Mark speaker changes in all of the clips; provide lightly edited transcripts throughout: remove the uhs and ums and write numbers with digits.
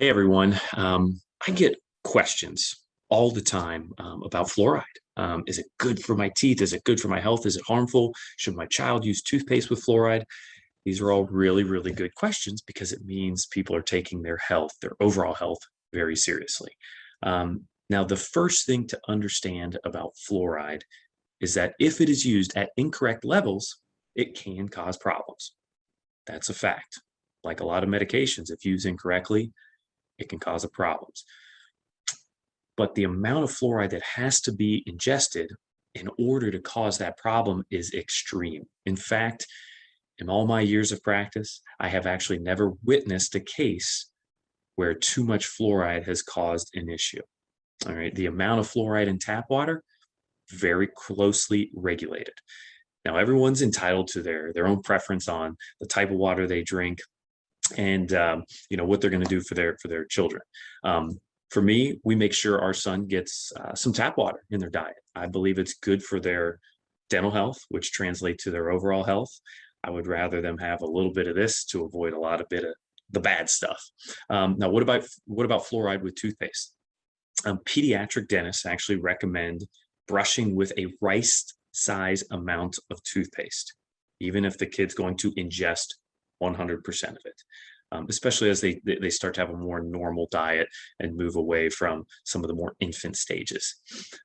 Speaker 1: Hey everyone. I get questions all the time about fluoride. Is it good for my teeth? Is it good for my health? Is it harmful? Should my child use toothpaste with fluoride? These are all really, really good questions because it means people are taking their health, their overall health, very seriously. Now, the first thing to understand about fluoride is that if it is used at incorrect levels, it can cause problems. That's a fact. Like a lot of medications, if used incorrectly, it can cause a problems. But the amount of fluoride that has to be ingested in order to cause that problem is extreme. In fact, in all my years of practice, I have actually never witnessed a case where too much fluoride has caused an issue. All right. The amount of fluoride in tap water, very closely regulated. Now, everyone's entitled to their own preference on the type of water they drink, and what they're going to do for their children. For me, we make sure our son gets some tap water in their diet. I believe it's good for their dental health, which translates to their overall health. I would rather them have a little bit of this to avoid a lot of bit of the bad stuff. Now, what about fluoride with toothpaste? Pediatric dentists actually recommend brushing with a rice size amount of toothpaste, even if the kid's going to ingest 100% of it, especially as they start to have a more normal diet and move away from some of the more infant stages.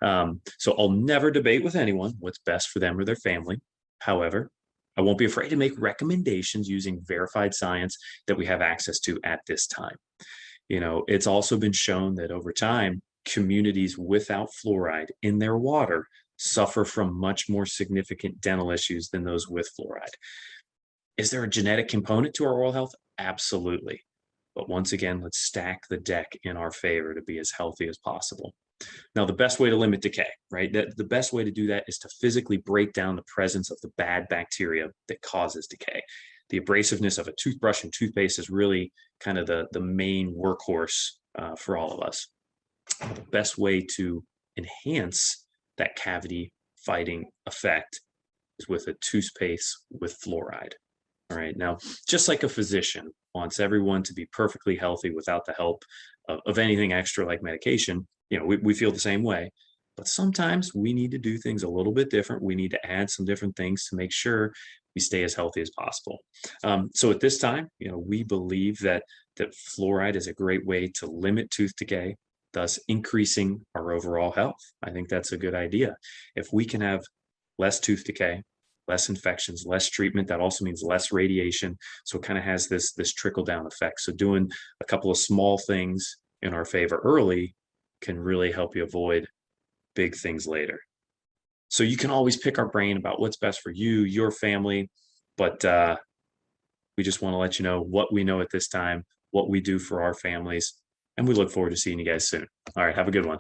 Speaker 1: So I'll never debate with anyone what's best for them or their family. However, I won't be afraid to make recommendations using verified science that we have access to at this time. It's also been shown that over time, communities without fluoride in their water suffer from much more significant dental issues than those with fluoride. Is there a genetic component to our oral health? Absolutely. But once again, let's stack the deck in our favor to be as healthy as possible. Now, the best way to limit decay, right? The best way to do that is to physically break down the presence of the bad bacteria that causes decay. The abrasiveness of a toothbrush and toothpaste is really kind of the main workhorse for all of us. The best way to enhance that cavity fighting effect is with a toothpaste with fluoride. All right. Now, just like a physician wants everyone to be perfectly healthy without the help of anything extra like medication, we feel the same way. But sometimes we need to do things a little bit different. We need to add some different things to make sure we stay as healthy as possible. So at this time, we believe that fluoride is a great way to limit tooth decay, thus increasing our overall health. I think that's a good idea. If we can have less tooth decay, less infections, less treatment. That also means less radiation. So it kind of has this trickle down effect. So doing a couple of small things in our favor early can really help you avoid big things later. So you can always pick our brain about what's best for you, your family, but we just want to let you know what we know at this time, what we do for our families, and we look forward to seeing you guys soon. All right, have a good one.